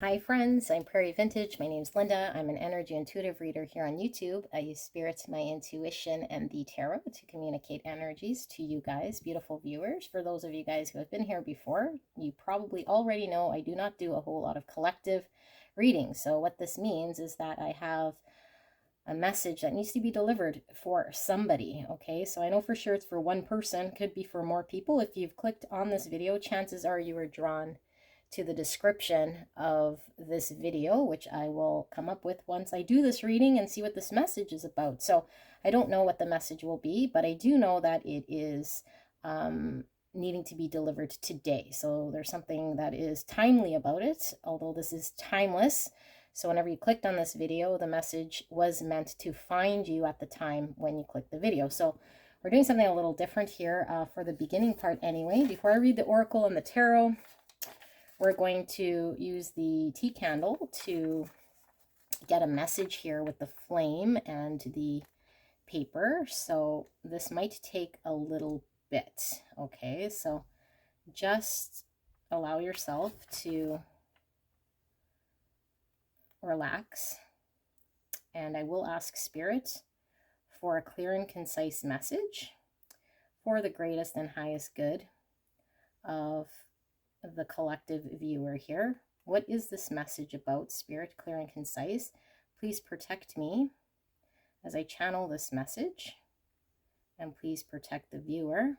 Hi friends, I'm Prairie Vintage. My name's Linda. I'm an energy intuitive reader here on YouTube. I use spirits, my intuition, and the tarot to communicate energies to you guys, beautiful viewers. For those of you guys who have been here before, you probably already know I do not do a whole lot of collective readings. So what this means is that I have a message that needs to be delivered for somebody. Okay, so I know for sure it's for one person, could be for more people. If you've clicked on this video, chances are you were drawn to the description of this video, which I will come up with once I do this reading and see what this message is about. So I don't know what the message will be, but I do know that it is needing to be delivered today. So there's something that is timely about it, although this is timeless. So whenever you clicked on this video, the message was meant to find you at the time when you clicked the video. So we're doing something a little different here for the beginning part anyway. Before I read the oracle and the tarot, we're going to use the tea candle to get a message here with the flame and the paper. So this might take a little bit. Okay, so just allow yourself to relax. And I will ask Spirit for a clear and concise message for the greatest and highest good of the collective viewer here. What is this message about, Spirit? Clear and concise. Please protect me as I channel this message, and please protect the viewer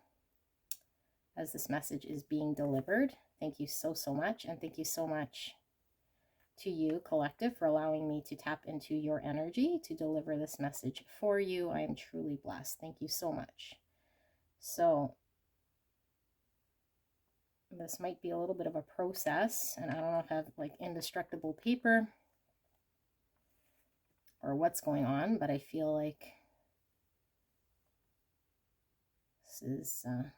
as this message is being delivered. Thank you so much, and thank you so much to you, collective, for allowing me to tap into your energy to deliver this message for you. I am truly blessed. Thank you so much. So this might be a little bit of a process, and I don't know if I have like indestructible paper or what's going on, but I feel like this is going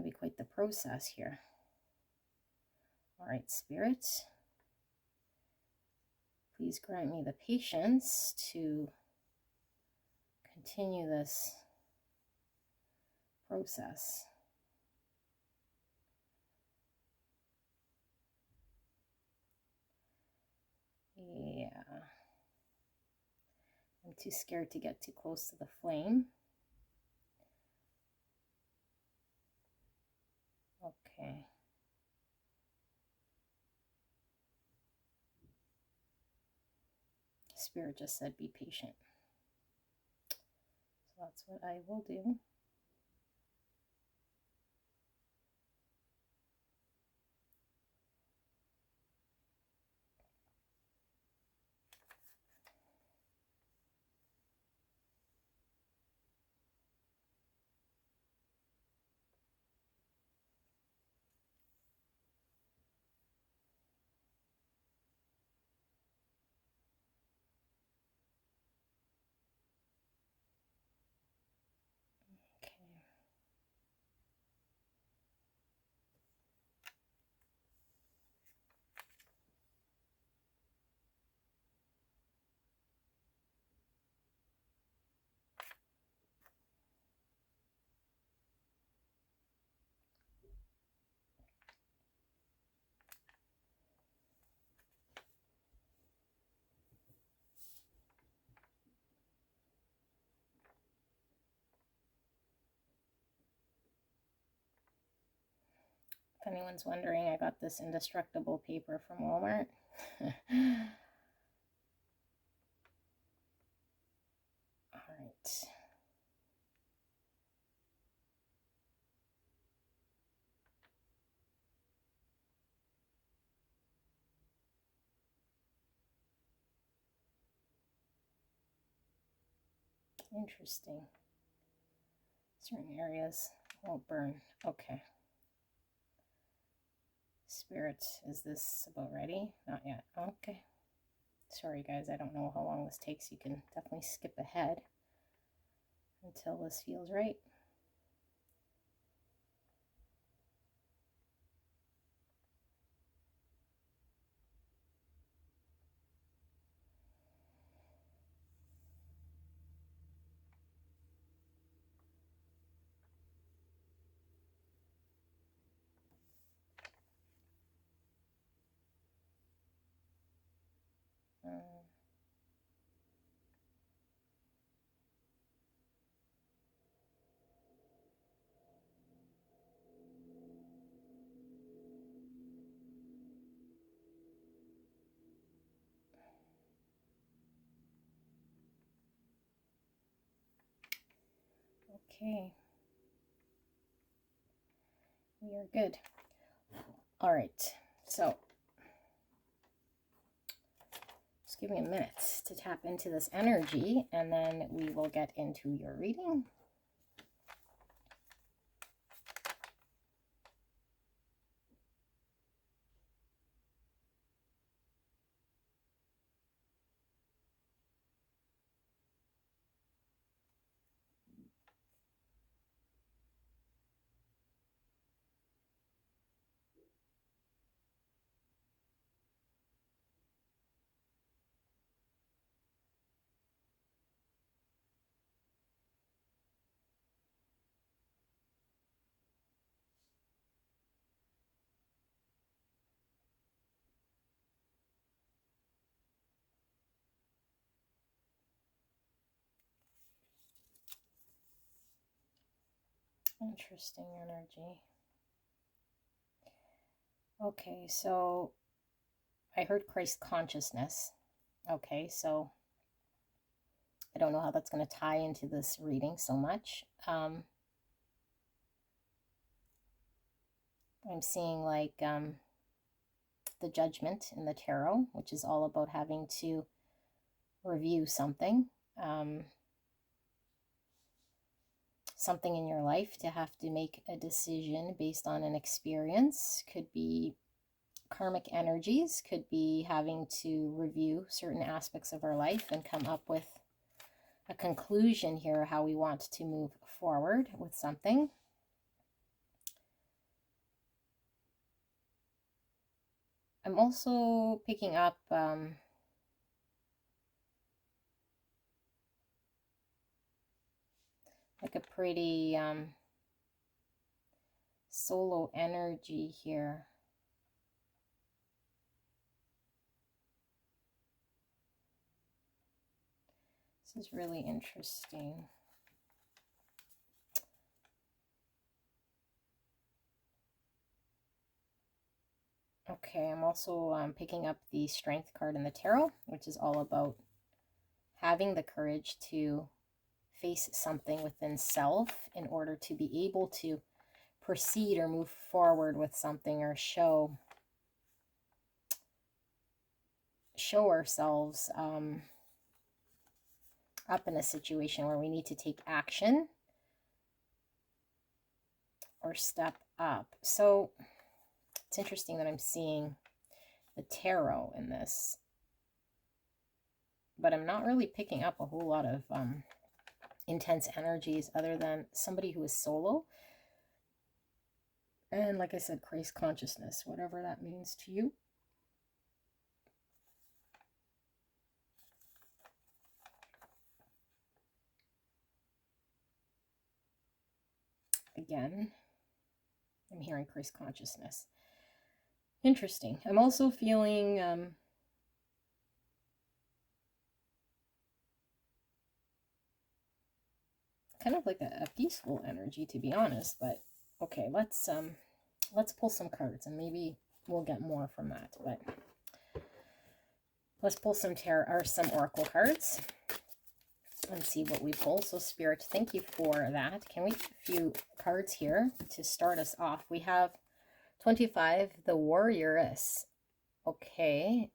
to be quite the process here. All right, Spirit, please grant me the patience to continue this process. Yeah. I'm too scared to get too close to the flame. Okay. Spirit just said be patient. So that's what I will do. Okay. If anyone's wondering, I got this indestructible paper from Walmart. All right. Interesting. Certain areas won't burn. Okay. Spirit, is this about ready? Not yet. Okay. Sorry, guys. I don't know how long this takes. You can definitely skip ahead until this feels right. Okay. We are good. All right. So just give me a minute to tap into this energy, and then we will get into your reading. Interesting energy. Okay, so I heard Christ consciousness. Okay, so I don't know how that's going to tie into this reading so much. I'm seeing like the judgment in the tarot, which is all about having to review something. Something in your life, to have to make a decision based on an experience. Could be karmic energies, could be having to review certain aspects of our life and come up with a conclusion here, how we want to move forward with something. I'm also picking up like a pretty solo energy here. This is really interesting. Okay, I'm also picking up the Strength card in the tarot, which is all about having the courage to face something within self in order to be able to proceed or move forward with something, or show ourselves up in a situation where we need to take action or step up. So it's interesting that I'm seeing the tarot in this, but I'm not really picking up a whole lot of intense energies other than somebody who is solo. And like I said, Christ consciousness, whatever that means to you. Again, I'm hearing Christ consciousness. Interesting. I'm also feeling kind of like a peaceful energy, to be honest. But okay, let's pull some cards, and maybe we'll get more from that. But let's pull some tarot or some oracle cards and see what we pull. So Spirit, thank you for that. Can we get a few cards here to start us off? We have 25, the Warrioress. Okay.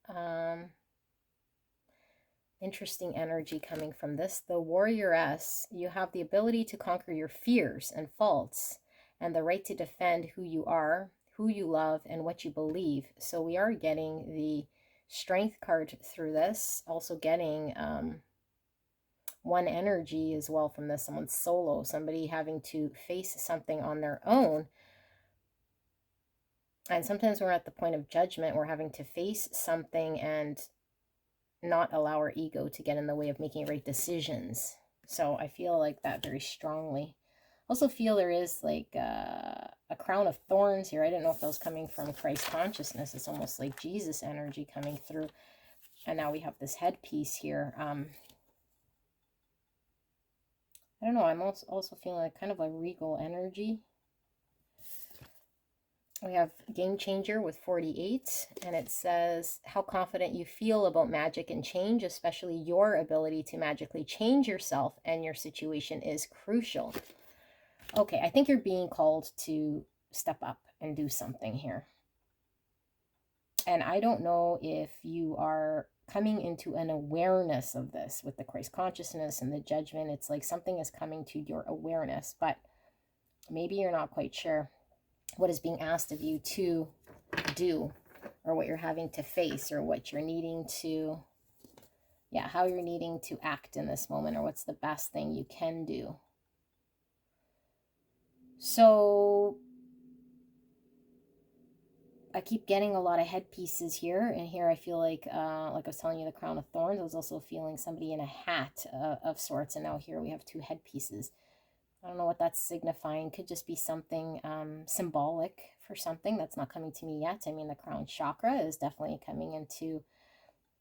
Interesting energy coming from this. The Warrioress, you have the ability to conquer your fears and faults, and the right to defend who you are, who you love, and what you believe. So we are getting the Strength card through this. Also getting one energy as well from this. Someone solo, somebody having to face something on their own. And sometimes we're at the point of judgment. We're having to face something and not allow our ego to get in the way of making right decisions. So I feel like that very strongly. Also feel there is like a crown of thorns here. I didn't know if that was coming from Christ consciousness. It's almost like Jesus energy coming through. And now we have this headpiece here. I don't know. I'm also feeling like kind of a regal energy. We have Game Changer with 48, and it says how confident you feel about magic and change, especially your ability to magically change yourself and your situation, is crucial. Okay, I think you're being called to step up and do something here. And I don't know if you are coming into an awareness of this with the Christ consciousness and the judgment. It's like something is coming to your awareness, but maybe you're not quite sure what is being asked of you to do, or what you're having to face, or what you're needing to, yeah, how you're needing to act in this moment, or what's the best thing you can do. So I keep getting a lot of headpieces here, and here I feel like I was telling you, the crown of thorns. I was also feeling somebody in a hat of sorts, and now here we have two headpieces. I don't know what that's signifying. Could just be something symbolic for something that's not coming to me yet. I mean, the crown chakra is definitely coming into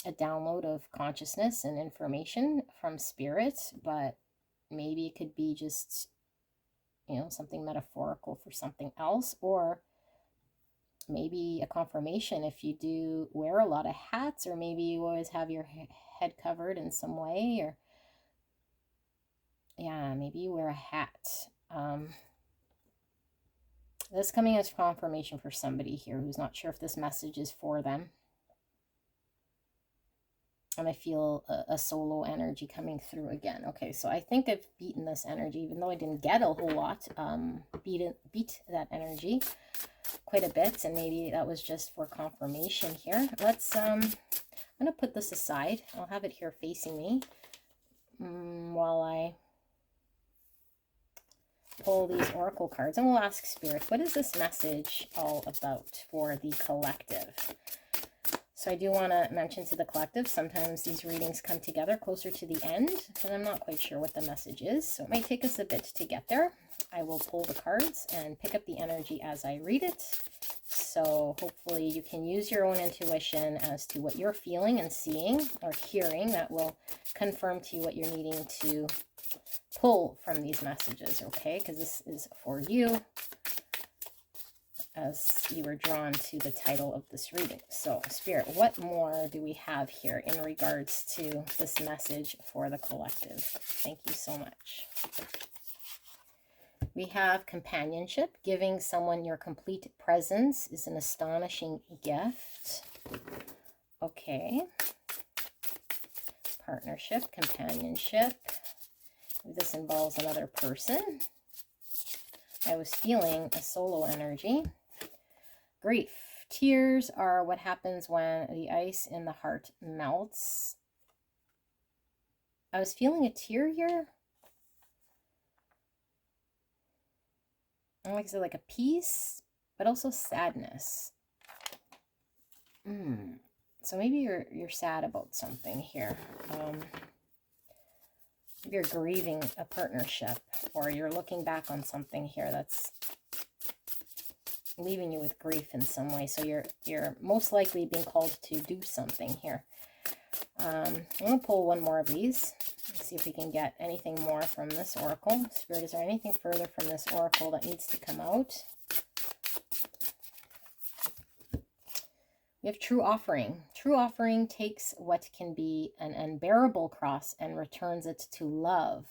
a download of consciousness and information from spirit, but maybe it could be just, you know, something metaphorical for something else, or maybe a confirmation if you do wear a lot of hats, or maybe you always have your head covered in some way, or yeah, maybe you wear a hat. This coming as confirmation for somebody here who's not sure if this message is for them. And I feel a solo energy coming through again. Okay, so I think I've beaten this energy, even though I didn't get a whole lot. Beat that energy quite a bit, and maybe that was just for confirmation here. Let's I'm gonna put this aside. I'll have it here facing me while I pull these oracle cards, and we'll ask spirit, what is this message all about for the collective? So I do want to mention to the collective, sometimes these readings come together closer to the end, because I'm not quite sure what the message is, so it might take us a bit to get there. I will pull the cards and pick up the energy as I read it. So hopefully you can use your own intuition as to what you're feeling and seeing or hearing that will confirm to you what you're needing to pull from these messages, okay? Because this is for you, as you were drawn to the title of this reading. So spirit, what more do we have here in regards to this message for the collective? Thank you so much. We have companionship. Giving someone your complete presence is an astonishing gift. Okay. Partnership, companionship. This involves another person. I was feeling a solo energy. Grief. Tears are what happens when the ice in the heart melts. I was feeling a tear here. Like I said, like a peace, but also sadness. So maybe you're sad about something here. Maybe you're grieving a partnership, or you're looking back on something here that's leaving you with grief in some way. So you're most likely being called to do something here. I'm going to pull one more of these. Let's see if we can get anything more from this oracle. Spirit, is there anything further from this oracle that needs to come out? We have true offering. True offering takes what can be an unbearable cross and returns it to love.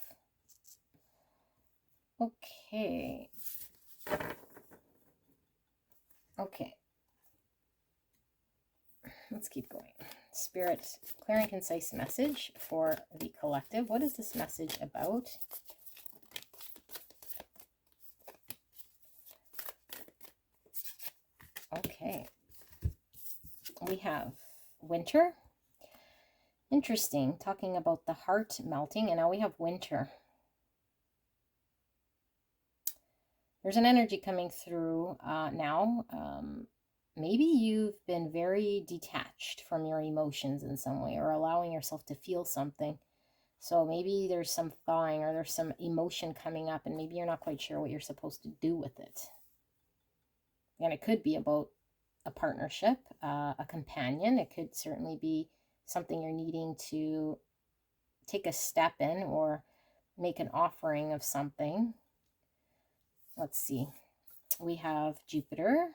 Okay. Okay. Let's keep going. Spirit, clear and concise message for the collective. What is this message about? Okay. We have winter. Interesting. Talking about the heart melting, and now we have winter. There's an energy coming through now. Maybe you've been very detached from your emotions in some way, or allowing yourself to feel something. So maybe there's some thawing, or there's some emotion coming up, and maybe you're not quite sure what you're supposed to do with it. And it could be about a partnership, a companion. It could certainly be something you're needing to take a step in, or make an offering of something. Let's see. We have Jupiter.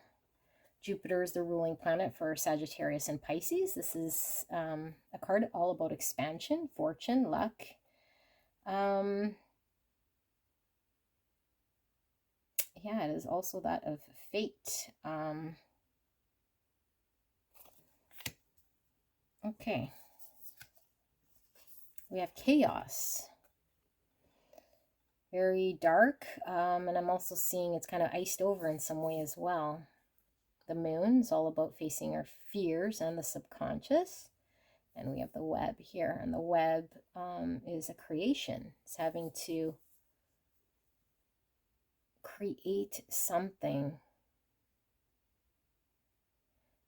Jupiter is the ruling planet for Sagittarius and Pisces. This is a card all about expansion, fortune, luck. yeah, it is also that of fate. Okay. We have chaos. Very dark. And I'm also seeing it's kind of iced over in some way as well. The moon is all about facing our fears and the subconscious. And we have the web here. And the web is a creation. It's having to create something.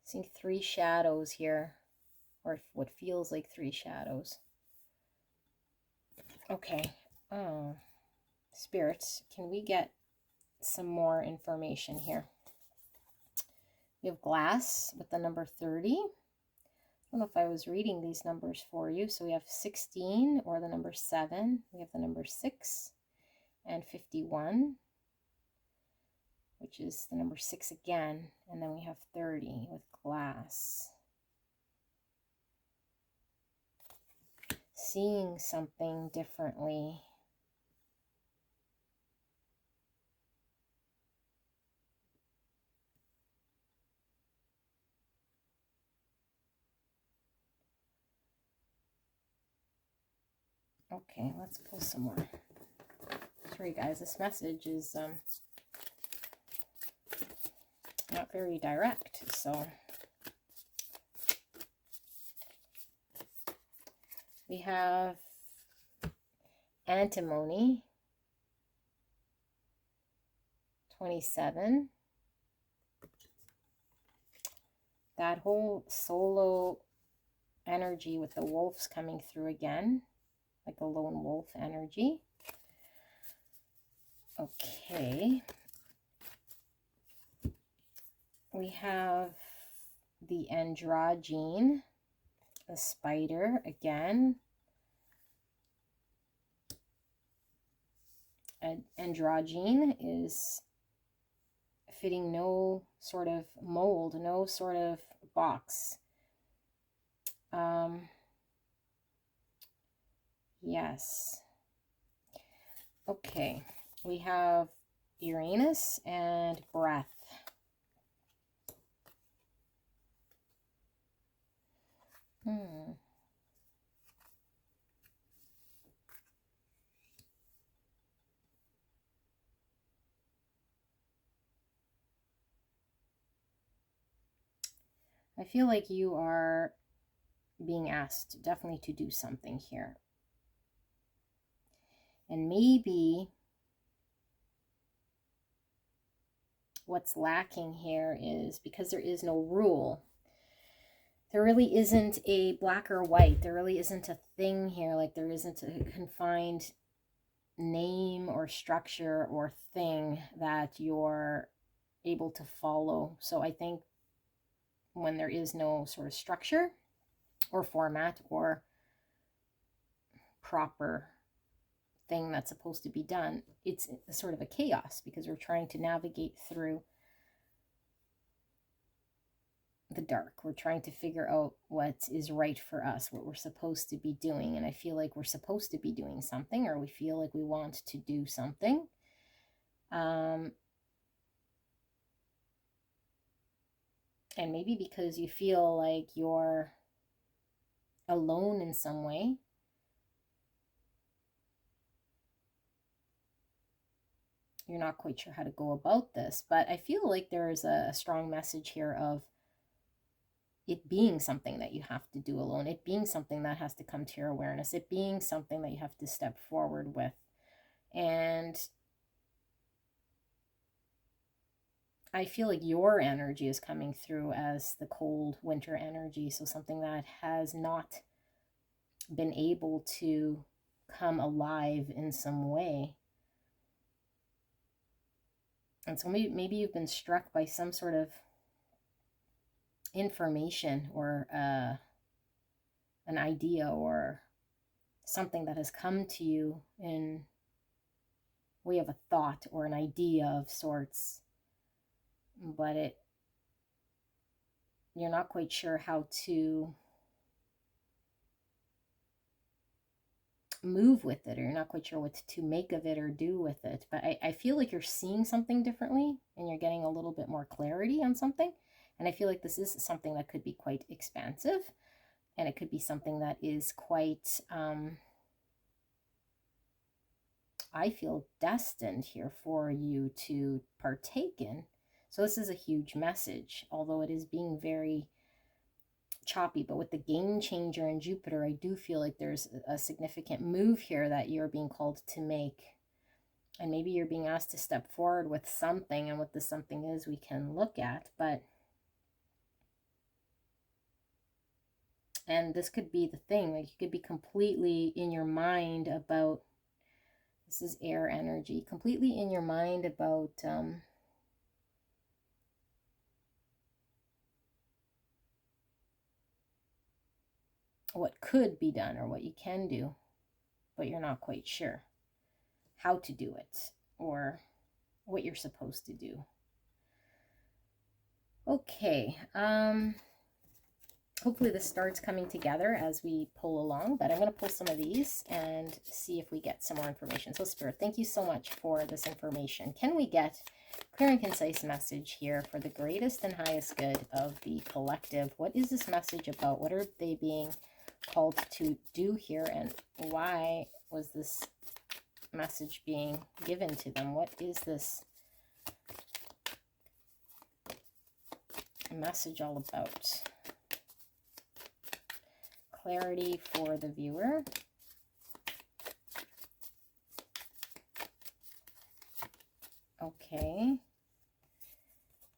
Seeing 3 shadows here, or what feels like 3 shadows. Okay. Oh, spirits, can we get some more information here? We have glass with the number 30. I don't know if I was reading these numbers for you. So we have 16 or the number 7. We have the number 6 and 51, which is the number 6 again. And then we have 30 with glass. Seeing something differently. Okay, let's pull some more. Sorry guys, this message is not very direct, so we have antimony, 27. That whole solo energy with the wolves coming through again, like a lone wolf energy. Okay. We have the androgyne, the spider again. Androgyne is fitting no sort of mold, no sort of box. Yes. Okay, we have Uranus and breath. I feel like you are being asked definitely to do something here. And maybe what's lacking here is because there is no rule. There really isn't a black or white. There really isn't a thing here. Like there isn't a confined name or structure or thing that you're able to follow. So I think when there is no sort of structure or format or proper thing that's supposed to be done, it's sort of a chaos because we're trying to navigate through the dark. We're trying to figure out what is right for us, what we're supposed to be doing. And I feel like we're supposed to be doing something, or we feel like we want to do something. And maybe because you feel like you're alone in some way, you're not quite sure how to go about this. But I feel like there is a strong message here of it being something that you have to do alone, it being something that has to come to your awareness, it being something that you have to step forward with. And I feel like your energy is coming through as the cold winter energy. So something that has not been able to come alive in some way. And so maybe you've been struck by some sort of information or an idea or something that has come to you in way of a thought or an idea of sorts, but you're not quite sure how to move with it, or you're not quite sure what to make of it or do with it. But I feel like you're seeing something differently and you're getting a little bit more clarity on something. And I feel like this is something that could be quite expansive, and it could be something that is quite, I feel, destined here for you to partake in. So this is a huge message, although it is being very choppy. But with the game changer in Jupiter, I do feel like there's a significant move here that you're being called to make. And maybe you're being asked to step forward with something, and what the something is we can look at. And this could be the thing, like you could be completely in your mind about, this is air energy, completely in your mind about what could be done or what you can do, but you're not quite sure how to do it or what you're supposed to do. Okay, hopefully this starts coming together as we pull along, but I'm going to pull some of these and see if we get some more information. So Spirit, thank you so much for this information. Can we get clear and concise message here for the greatest and highest good of the collective? What is this message about? What are they being called to do here, and why was this message being given to them? What is this message all about? Clarity for the viewer. Okay.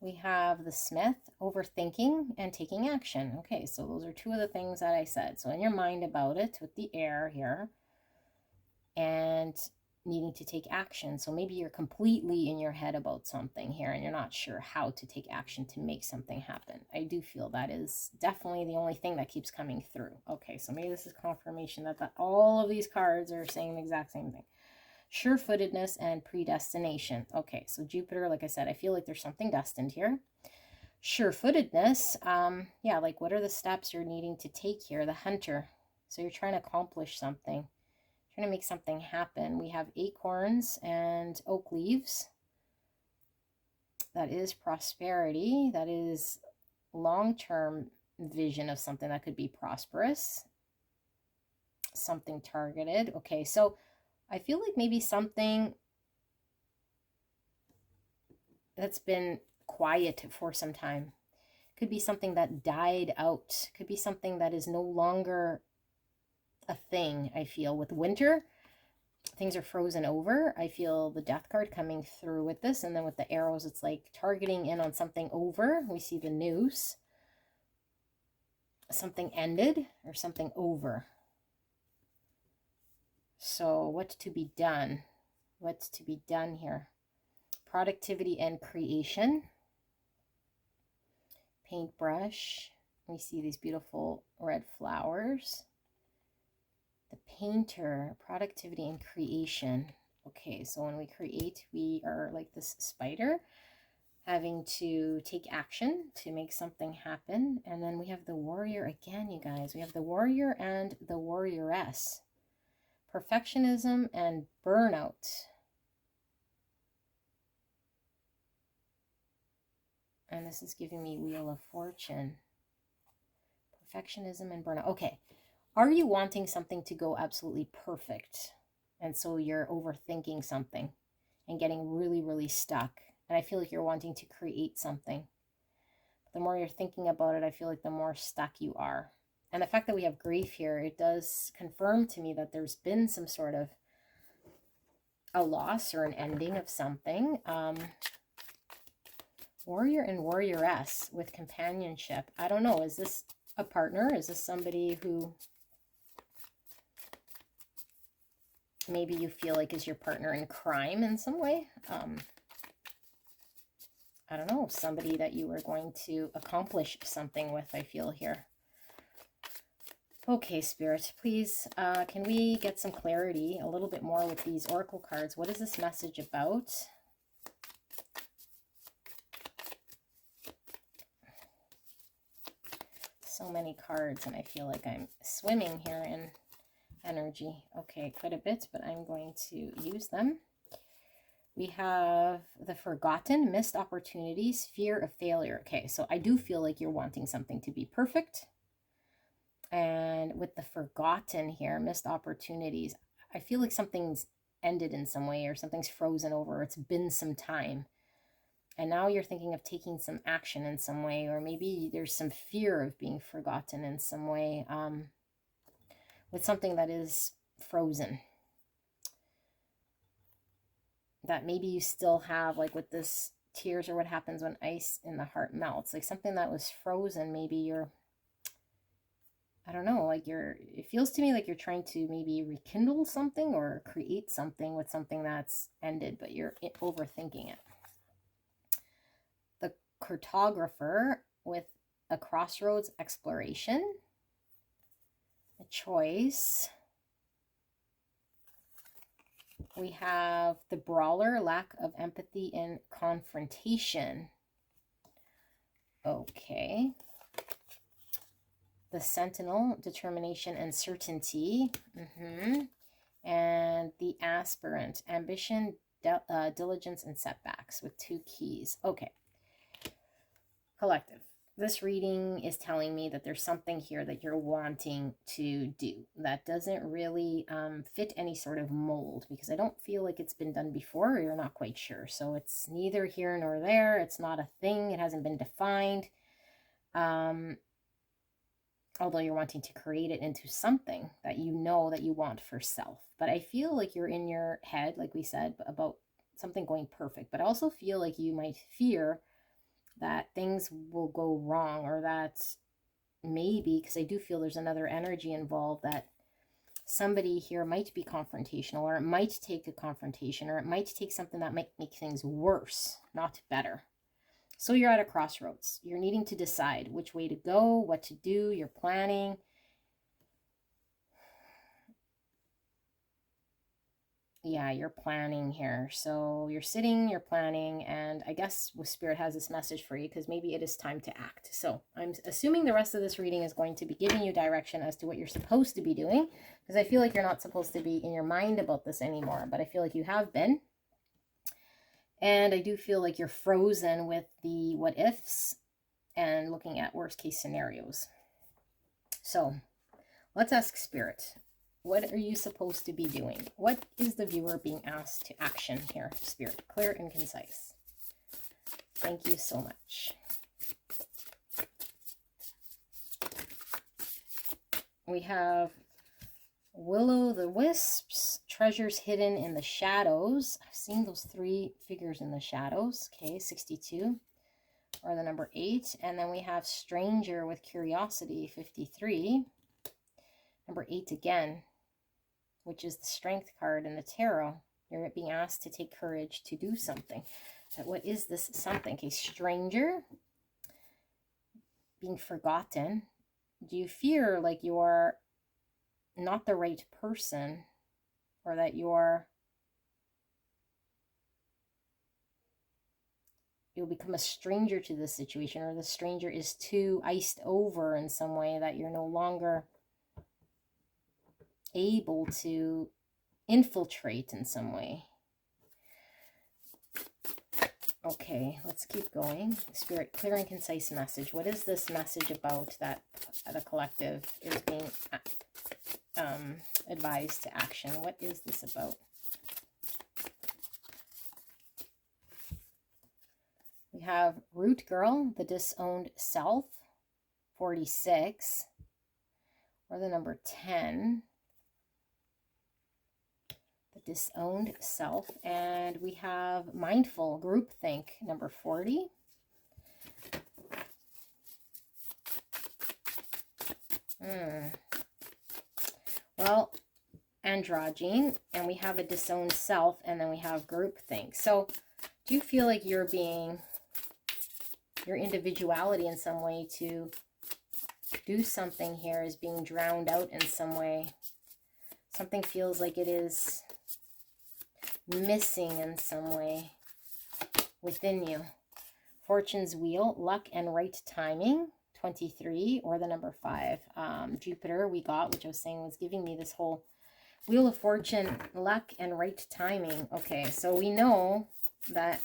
We have the Smith, overthinking and taking action. Okay, so those are two of the things that I said. So in your mind about it with the air here, and needing to take action. So maybe you're completely in your head about something here and you're not sure how to take action to make something happen. I do feel that is definitely the only thing that keeps coming through. Okay, so maybe this is confirmation that all of these cards are saying the exact same thing. Sure-footedness and predestination. Okay, so Jupiter, like I said, I feel like there's something destined here. Sure-footedness, yeah, like what are the steps you're needing to take here? The Hunter. So you're trying to accomplish something, trying to make something happen. We have acorns and oak leaves. That is prosperity. That is long-term vision of something that could be prosperous, something targeted. Okay, so I feel like maybe something that's been quiet for some time. Could be something that died out. Could be something that is no longer a thing, I feel. With winter, things are frozen over. I feel the Death card coming through with this. And then with the arrows, it's like targeting in on something over. We see the noose. Something ended or something over. So what's to be done? What's to be done here? Productivity and creation. Paintbrush. We see these beautiful red flowers. The painter, productivity and creation. Okay, so when we create, we are like this spider having to take action to make something happen. And then we have the warrior again, you guys. We have the warrior and the warrioress. Perfectionism and burnout. And this is giving me Wheel of Fortune. Perfectionism and burnout. Okay. Are you wanting something to go absolutely perfect? And so you're overthinking something and getting really, really stuck. And I feel like you're wanting to create something. But the more you're thinking about it, I feel like the more stuck you are. And the fact that we have grief here, it does confirm to me that there's been some sort of a loss or an ending of something. Warrior and warrioress with companionship. I don't know. Is this a partner? Is this somebody who maybe you feel like is your partner in crime in some way? I don't know. Somebody that you are going to accomplish something with, I feel here. Okay, Spirit, please, can we get some clarity a little bit more with these oracle cards? What is this message about? So many cards, and I feel like I'm swimming here in energy. Okay, quite a bit, but I'm going to use them. We have the forgotten, missed opportunities, fear of failure. Okay, so I do feel like you're wanting something to be perfect. And with the forgotten here, missed opportunities, I feel like something's ended in some way, or something's frozen over. It's been some time. And now you're thinking of taking some action in some way, or maybe there's some fear of being forgotten in some way, with something that is frozen. That maybe you still have, like with this tears, or what happens when ice in the heart melts, like something that was frozen. Maybe you're, I don't know, like it feels to me like you're trying to maybe rekindle something or create something with something that's ended, but you're overthinking it. The cartographer with a crossroads exploration, a choice. We have the brawler, lack of empathy in confrontation. Okay. The sentinel, determination and certainty. And the aspirant, ambition, diligence, and setbacks, with 2 keys. Okay. Collective. This reading is telling me that there's something here that you're wanting to do that doesn't really fit any sort of mold, because I don't feel like it's been done before, or you're not quite sure. So it's neither here nor there. It's not a thing. It hasn't been defined. Although you're wanting to create it into something that you know that you want for self. But I feel like you're in your head, like we said, about something going perfect. But I also feel like you might fear that things will go wrong, or that maybe, because I do feel there's another energy involved, that somebody here might be confrontational, or it might take a confrontation, or it might take something that might make things worse, not better. So you're at a crossroads. You're needing to decide which way to go, what to do. You're planning. Yeah, you're planning here. So you're sitting, you're planning, and I guess Spirit has this message for you, because maybe it is time to act. So I'm assuming the rest of this reading is going to be giving you direction as to what you're supposed to be doing, because I feel like you're not supposed to be in your mind about this anymore, but I feel like you have been. And I do feel like you're frozen with the what ifs and looking at worst case scenarios. So let's ask Spirit. What are you supposed to be doing? What is the viewer being asked to action here, Spirit? Clear and concise. Thank you so much. We have Will-o'-the-wisps, treasures hidden in the shadows. I've seen those 3 figures in the shadows. Okay, 62, or the number 8. And then we have stranger with curiosity, 53. Number 8 again, which is the strength card in the tarot. You're being asked to take courage to do something. But what is this something? Okay, stranger, being forgotten. Do you fear like you're not the right person, or that you'll become a stranger to this situation, or the stranger is too iced over in some way that you're no longer able to infiltrate in some way? Okay, let's keep going. Spirit, clear and concise message. What is this message about that the collective is being advised to action? What is this about? We have Root Girl, the disowned self, 46, or the number 10. The disowned self. And we have Mindful, Groupthink, number 40. Well, androgyne, and we have a disowned self, and then we have groupthink. So do you feel like you're being, your individuality in some way to do something here is being drowned out in some way? Something feels like it is missing in some way within you. Fortune's wheel, luck and right timing, 23 or the number 5. Jupiter we got, which I was saying was giving me this whole Wheel of Fortune, luck, and right timing. Okay, so we know that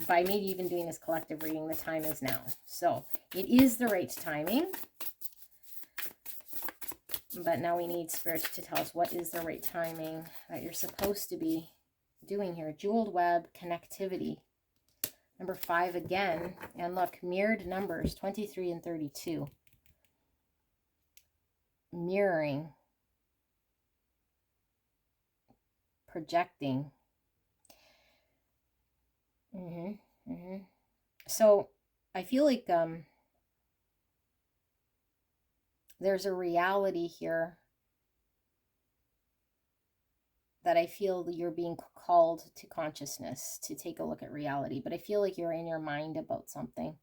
by maybe even doing this collective reading, the time is now. So it is the right timing. But now we need Spirit to tell us what is the right timing that you're supposed to be doing here. Jeweled web, connectivity. Number 5 again. And look, mirrored numbers, 23 and 32. Mirroring. Projecting. So I feel like there's a reality here that I feel you're being called to consciousness to take a look at reality. But I feel like you're in your mind about something.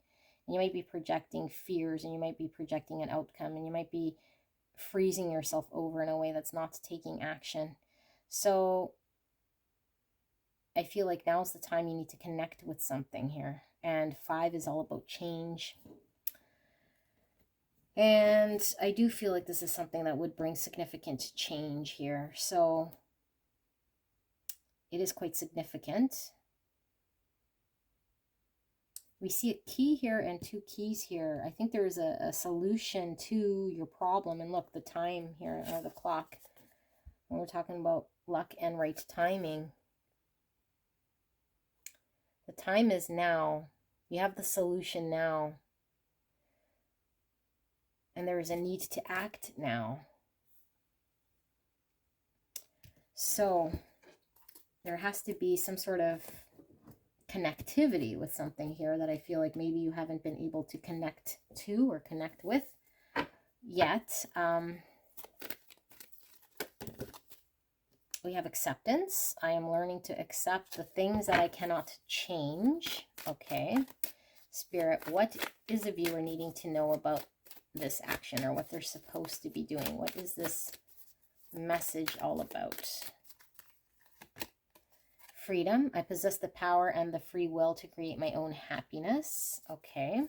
And you might be projecting fears, and you might be projecting an outcome, and you might be freezing yourself over in a way that's not taking action. So I feel like now's the time you need to connect with something here. And 5 is all about change. And I do feel like this is something that would bring significant change here. So it is quite significant. We see a key here and 2 keys here. I think there's a solution to your problem. And look, the time here, or the clock, when we're talking about luck and right timing. The time is now. You have the solution now. And there is a need to act now. So there has to be some sort of connectivity with something here that I feel like maybe you haven't been able to connect to or connect with yet. We have acceptance. I am learning to accept the things that I cannot change. Okay. Spirit, what is a viewer needing to know about this action, or what they're supposed to be doing? What is this message all about? Freedom. I possess the power and the free will to create my own happiness. Okay.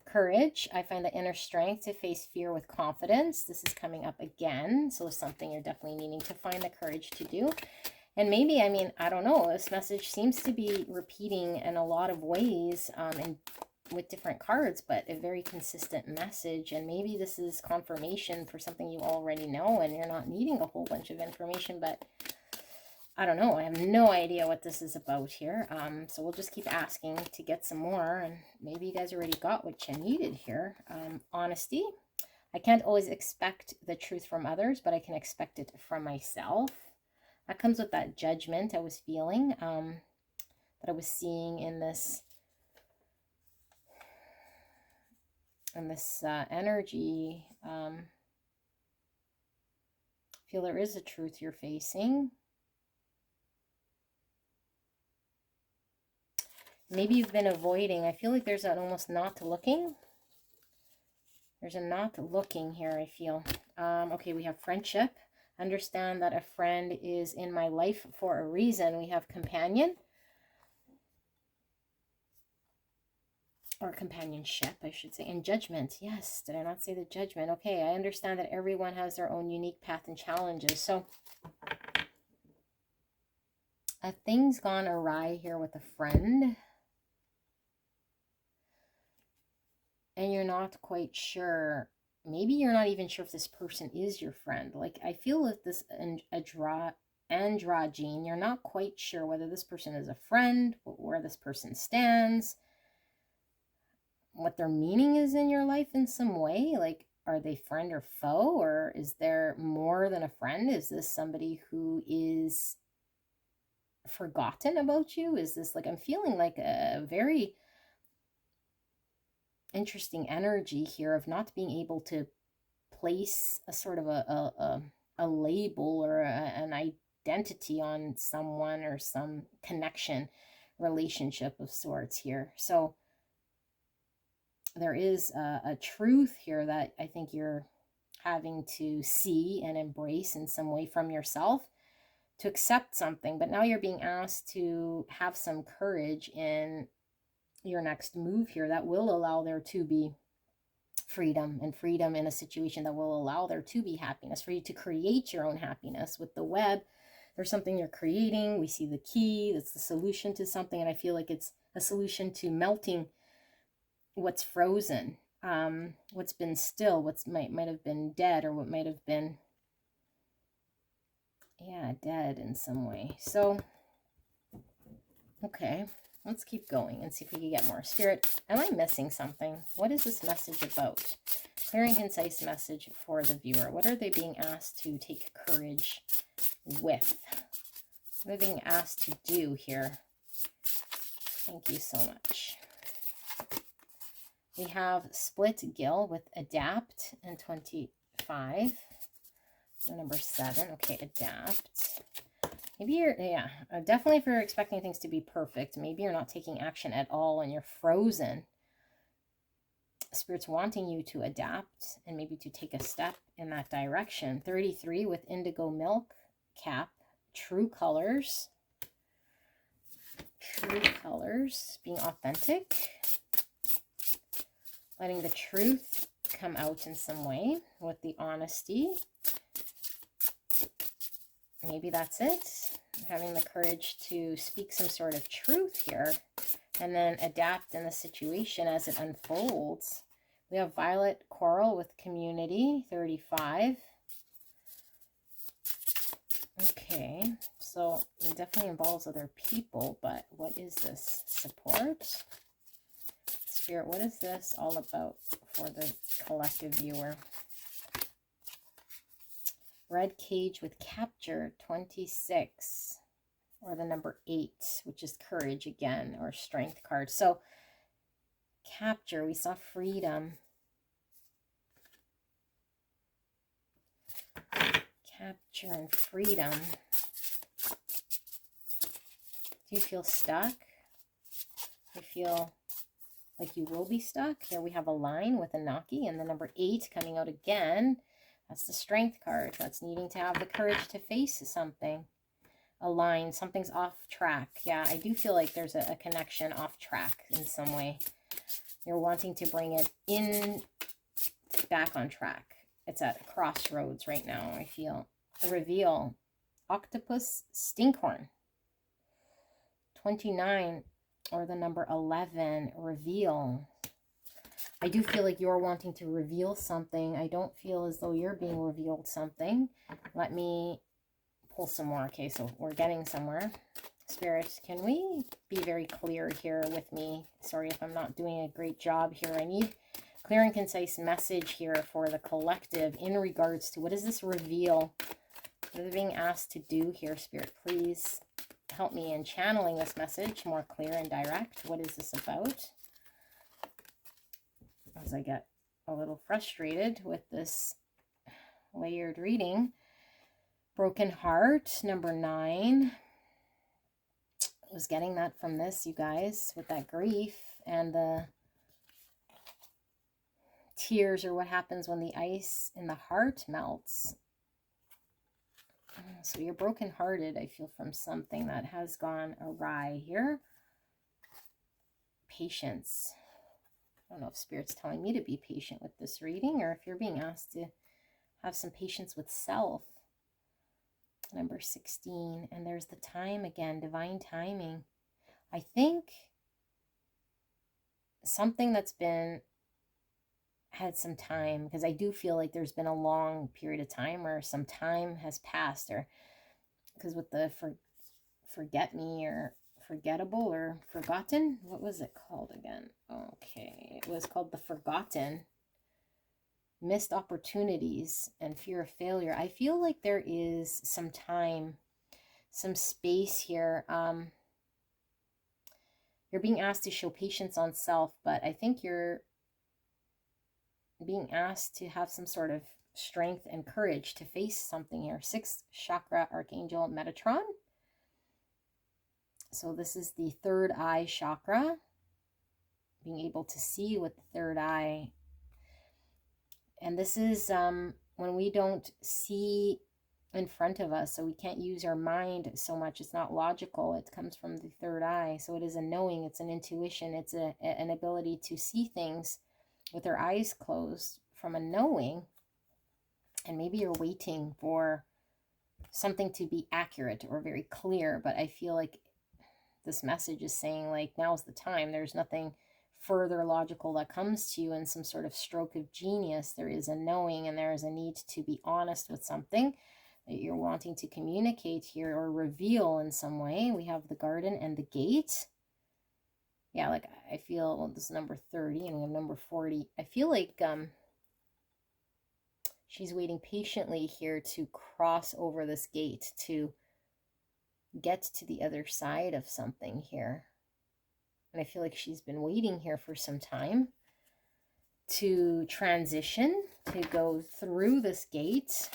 Courage. I find the inner strength to face fear with confidence. This is coming up again. So something you're definitely needing to find the courage to do. And maybe, I mean, I don't know, this message seems to be repeating in a lot of ways and with different cards, but a very consistent message. And maybe this is confirmation for something you already know, and you're not needing a whole bunch of information, but I don't know. I have no idea what this is about here. So we'll just keep asking to get some more, and maybe you guys already got what you needed here. Honesty. I can't always expect the truth from others, but I can expect it from myself. That comes with that judgment I was feeling, that I was seeing in this energy. I feel there is a truth you're facing. Maybe you've been avoiding. I feel like there's an almost not looking. There's a not looking here, I feel. Okay, we have friendship. Understand that a friend is in my life for a reason. We have companion. Or companionship, I should say. And judgment. Yes, did I not say the judgment? Okay, I understand that everyone has their own unique path and challenges. So, have things gone awry here with a friend? And you're not quite sure. Maybe you're not even sure if this person is your friend. Like, I feel with this androgyne, you're not quite sure whether this person is a friend, where this person stands, what their meaning is in your life in some way. Like, are they friend or foe, or is there more than a friend? Is this somebody who is forgotten about you? Is this, like, I'm feeling like a very interesting energy here of not being able to place a sort of a label or an identity on someone or some connection, relationship of sorts here. So there is a truth here that I think you're having to see and embrace in some way from yourself to accept something. But now you're being asked to have some courage in your next move here that will allow there to be freedom, and freedom in a situation that will allow there to be happiness, for you to create your own happiness. With the web, there's something you're creating. We see the key, that's the solution to something, and I feel like it's a solution to melting what's frozen, what's been still, what's might have been dead, or what might have been, yeah, dead in some way. So okay, let's keep going and see if we can get more. Spirit, am I missing something? What is this message about? Clear and concise message for the viewer. What are they being asked to take courage with? What are they being asked to do here? Thank you so much. We have split gill with adapt and 25. Number 7. Okay, adapt. Maybe you're, yeah, definitely if you're expecting things to be perfect, maybe you're not taking action at all and you're frozen. Spirit's wanting you to adapt and maybe to take a step in that direction. 33 with indigo milk cap, true colors. True colors, being authentic. Letting the truth come out in some way with the honesty. Maybe that's it. Having the courage to speak some sort of truth here and then adapt in the situation as it unfolds. We have violet coral with community, 35. Okay, so it definitely involves other people, but what is this? Support? Spirit, what is this all about for the collective viewer? Red cage with capture, 26, or the number 8, which is courage again, or strength card. So capture, we saw freedom. Capture and freedom. Do you feel stuck? Do you feel like you will be stuck? Here we have a line with a Naki and the number 8 coming out again. That's the strength card. That's needing to have the courage to face something. A line, something's off track. Yeah, I do feel like there's a connection off track in some way. You're wanting to bring it in, back on track. It's at a crossroads right now, I feel. A reveal. Octopus stinkhorn. 29, or the number 11, reveal. I do feel like you're wanting to reveal something. I don't feel as though you're being revealed something. Let me pull some more. Okay, so we're getting somewhere. Spirit, can we be very clear here with me? Sorry if I'm not doing a great job here. I need clear and concise message here for the collective in regards to what is this reveal? What are they being asked to do here, Spirit? Please help me in channeling this message more clear and direct. What is this about? As I get a little frustrated with this layered reading. Broken heart, number 9. I was getting that from this, you guys, with that grief and the tears, or what happens when the ice in the heart melts. So you're brokenhearted, I feel, from something that has gone awry here. Patience. I don't know if Spirit's telling me to be patient with this reading, or if you're being asked to have some patience with self. Number 16, and there's the time again, divine timing. I think something that's had some time, because I do feel like there's been a long period of time where some time has passed, or because with the forget me, or forgettable, or forgotten, what was it called again? Okay, it was called the forgotten. Missed opportunities and fear of failure. I feel like there is some time, some space here. You're being asked to show patience on self, but I think you're being asked to have some sort of strength and courage to face something here. 6th chakra, Archangel Metatron. So this is the third eye chakra. Being able to see with the third eye. And this is when we don't see in front of us, so we can't use our mind so much. It's not logical. It comes from the third eye. So it is a knowing, it's an intuition, it's an ability to see things with our eyes closed from a knowing. And maybe you're waiting for something to be accurate or very clear, but I feel like this message is saying, like, now's the time. There's nothing further logical that comes to you in some sort of stroke of genius. There is a knowing, and there is a need to be honest with something that you're wanting to communicate here or reveal in some way. We have the garden and the gate. Yeah, like I feel, well, this is number 30 and we have number 40. I feel like she's waiting patiently here to cross over this gate, to get to the other side of something here. And I feel like she's been waiting here for some time to transition, to go through this gate.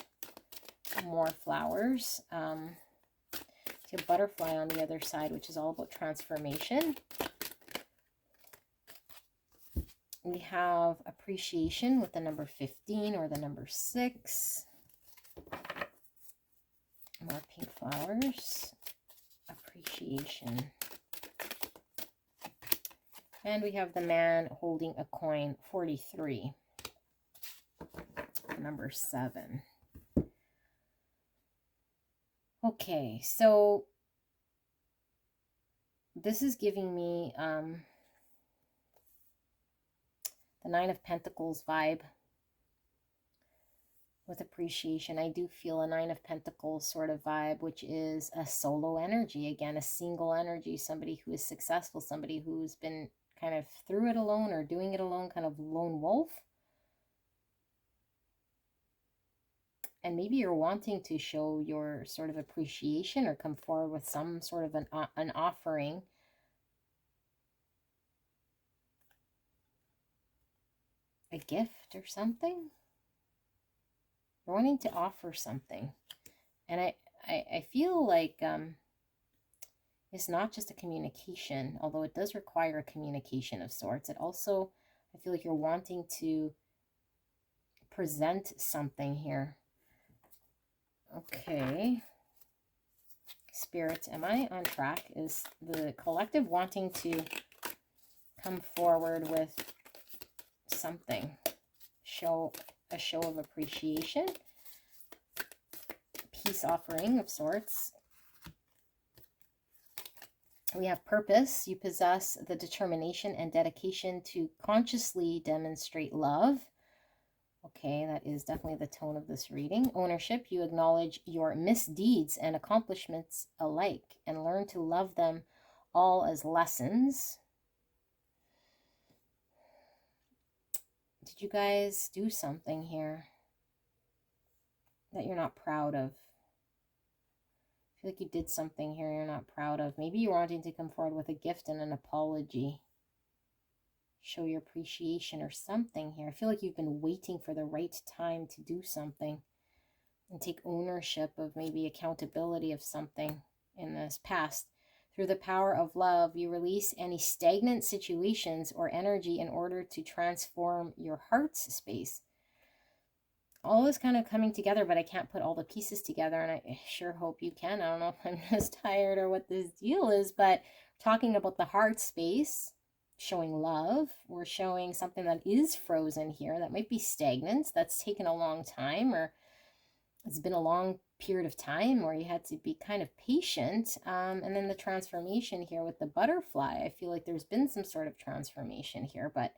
More flowers. See a butterfly on the other side, which is all about transformation. We have appreciation with the number 15 or the number 6. More pink flowers. Appreciation. And we have the man holding a coin, 43. Number 7. Okay, so this is giving me the 9 of Pentacles vibe with appreciation. I do feel a 9 of Pentacles sort of vibe, which is a solo energy. Again, a single energy, somebody who is successful, somebody who's been kind of through it alone or doing it alone, kind of lone wolf. And maybe you're wanting to show your sort of appreciation or come forward with some sort of an offering. A gift or something. You're wanting to offer something. And I feel like it's not just a communication, although it does require a communication of sorts. It also, I feel like you're wanting to present something here. Okay. Spirit, am I on track? Is the collective wanting to come forward with something? A show of appreciation. Peace offering of sorts. We have purpose. You possess the determination and dedication to consciously demonstrate love. Okay, that is definitely the tone of this reading. Ownership. You acknowledge your misdeeds and accomplishments alike and learn to love them all as lessons. Did you guys do something here that you're not proud of? I feel like you did something here you're not proud of. Maybe you're wanting to come forward with a gift and an apology. Show your appreciation or something here. I feel like you've been waiting for the right time to do something and take ownership of maybe accountability of something in this past. Through the power of love, you release any stagnant situations or energy in order to transform your heart's space. All is kind of coming together, but I can't put all the pieces together, and I sure hope you can. I don't know if I'm just tired or what this deal is, but talking about the heart space, showing love, we're showing something that is frozen here, that might be stagnant, that's taken a long time, or it's been a long period of time where you had to be kind of patient. And then the transformation here with the butterfly, I feel like there's been some sort of transformation here, but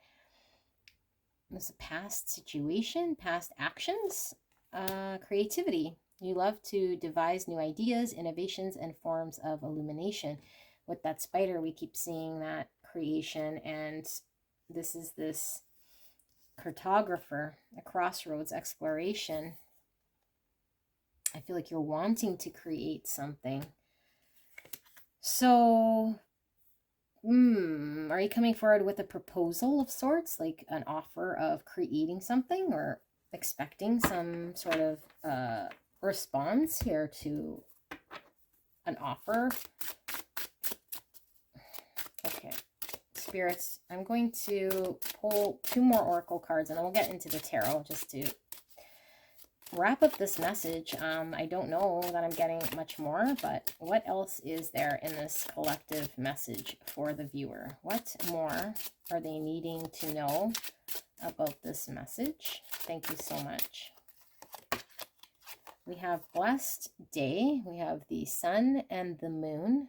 it's a past situation, past actions. Creativity. You love to devise new ideas, innovations, and forms of illumination. With that spider, we keep seeing that creation, and this is this cartographer, a crossroads exploration. I feel like you're wanting to create something. So, are you coming forward with a proposal of sorts, like an offer of creating something, or expecting some sort of response here to an offer? Okay, spirits, I'm going to pull 2 more oracle cards, and then we'll get into the tarot just to wrap up this message. I don't know that I'm getting much more, but what else is there in this collective message for the viewer? What more are they needing to know about this message? Thank you so much. We have blessed day. We have the sun and the moon,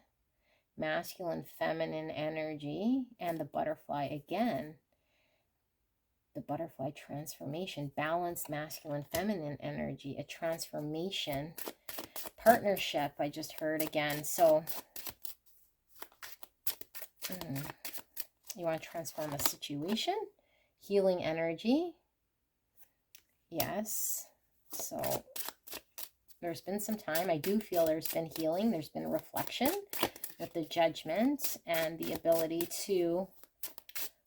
masculine, feminine energy, and the butterfly again. The butterfly transformation, balanced masculine, feminine energy, a transformation, partnership, I just heard again. So you want to transform a situation, healing energy. Yes. So there's been some time. I do feel there's been healing. There's been reflection with the judgment and the ability to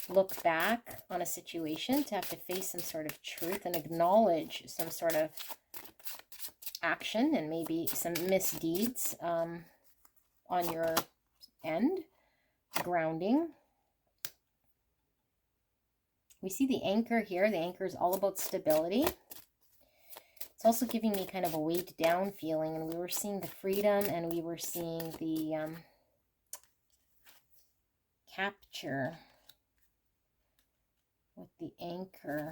look back on a situation, to have to face some sort of truth and acknowledge some sort of action and maybe some misdeeds on your end. Grounding. We see the anchor here. The anchor is all about stability. It's also giving me kind of a weighed down feeling, and we were seeing the freedom and we were seeing the capture with the anchor.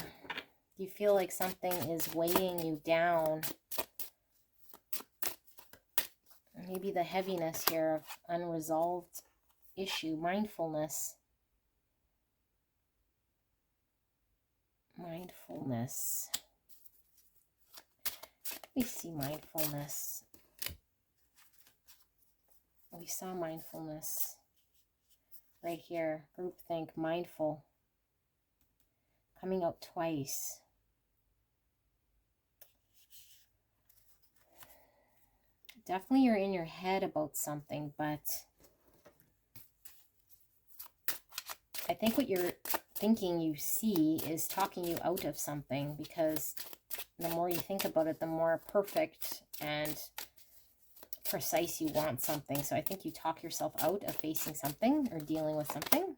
Do you feel like something is weighing you down? Maybe the heaviness here of unresolved issue, mindfulness. Mindfulness. We see mindfulness. We saw mindfulness right here. Groupthink, mindful. Coming out twice. Definitely you're in your head about something, but I think what you're thinking you see is talking you out of something, because the more you think about it, the more perfect and precise you want something. So I think you talk yourself out of facing something or dealing with something.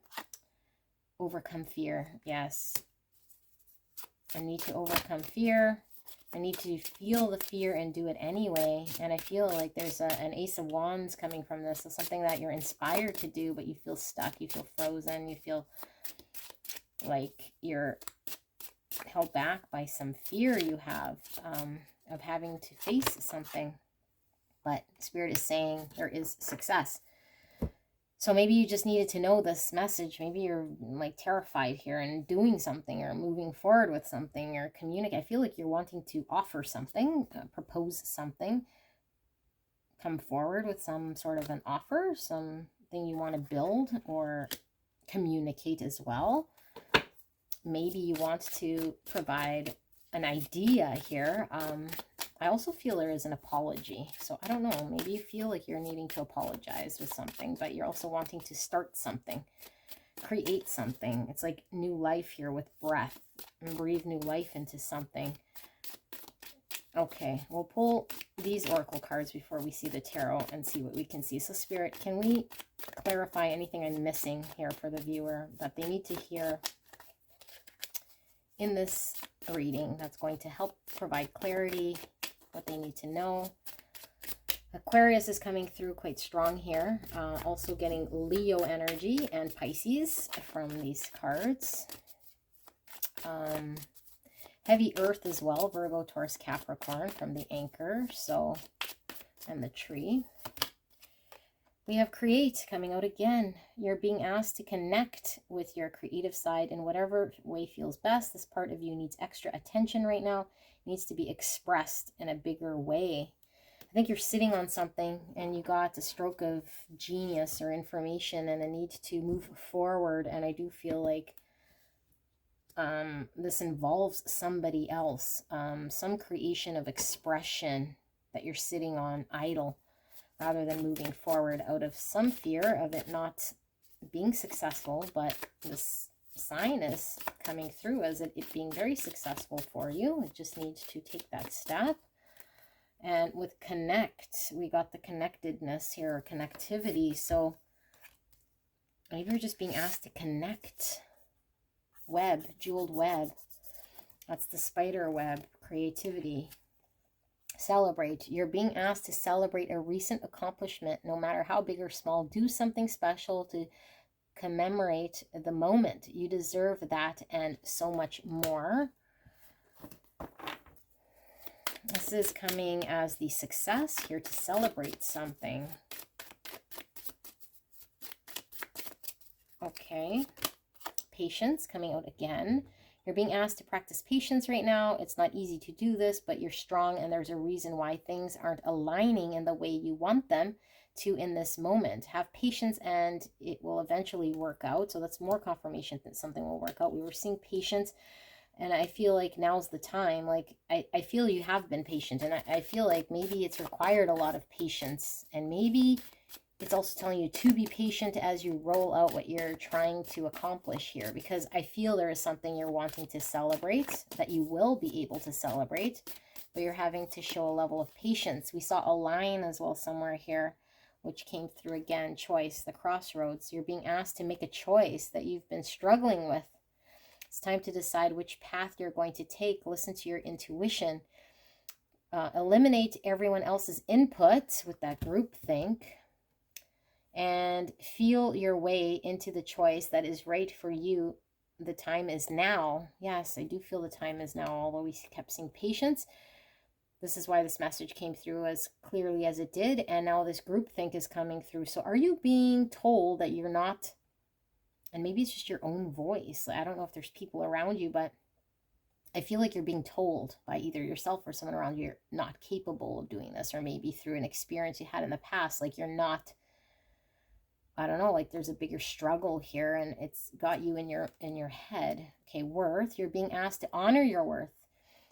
Overcome fear. Yes. I need to overcome fear. I need to feel the fear and do it anyway. And I feel like there's an Ace of Wands coming from this. So something that you're inspired to do, but you feel stuck. You feel frozen. You feel like you're held back by some fear you have of having to face something. But Spirit is saying there is success. So maybe you just needed to know this message. Maybe you're like terrified here and doing something or moving forward with something or communicate. I feel like you're wanting to offer something, propose something, come forward with some sort of an offer, something you want to build or communicate as well. Maybe you want to provide an idea here. I also feel there is an apology. So I don't know, maybe you feel like you're needing to apologize with something, but you're also wanting to start something, create something. It's like new life here with breath, and breathe new life into something. Okay, we'll pull these oracle cards before we see the tarot and see what we can see. So Spirit, can we clarify anything I'm missing here for the viewer that they need to hear in this reading that's going to help provide clarity, what they need to know? Aquarius is coming through quite strong here. Also getting Leo energy and Pisces from these cards. Heavy earth as well, Virgo, Taurus, Capricorn from the anchor, so, and the tree. We have create coming out again. You're being asked to connect with your creative side in whatever way feels best. This part of you needs extra attention right now. It needs to be expressed in a bigger way. I think you're sitting on something and you got a stroke of genius or information and a need to move forward. And I do feel like this involves somebody else, some creation of expression that you're sitting on idle, rather than moving forward out of some fear of it not being successful. But this sign is coming through as it being very successful for you. It just needs to take that step. And with connect, we got the connectedness here, or connectivity. So maybe you're just being asked to connect. Web, jeweled web. That's the spider web, creativity. Celebrate. You're being asked to celebrate a recent accomplishment, no matter how big or small. Do something special to commemorate the moment. You deserve that and so much more. This is coming as the success here to celebrate something. Okay. Patience coming out again. You're being asked to practice patience right now. It's not easy to do this, but you're strong, and there's a reason why things aren't aligning in the way you want them to in this moment. Have patience and it will eventually work out. So that's more confirmation that something will work out. We were seeing patience, and I feel like now's the time. Like I feel you have been patient, and I feel like maybe it's required a lot of patience, and maybe it's also telling you to be patient as you roll out what you're trying to accomplish here, because I feel there is something you're wanting to celebrate that you will be able to celebrate, but you're having to show a level of patience. We saw a line as well somewhere here, which came through again, choice, the crossroads. You're being asked to make a choice that you've been struggling with. It's time to decide which path you're going to take. Listen to your intuition. Eliminate everyone else's input with that group think, and feel your way into the choice that is right for you. The time is now. Yes, I do feel the time is now, although we kept seeing patience. This is why this message came through as clearly as it did, and now this groupthink is coming through. So are you being told that you're not, and maybe it's just your own voice. I don't know if there's people around you, but I feel like you're being told by either yourself or someone around you you're not capable of doing this, or maybe through an experience you had in the past, like you're not, I don't know, like there's a bigger struggle here and it's got you in your head. Okay, worth. You're being asked to honor your worth.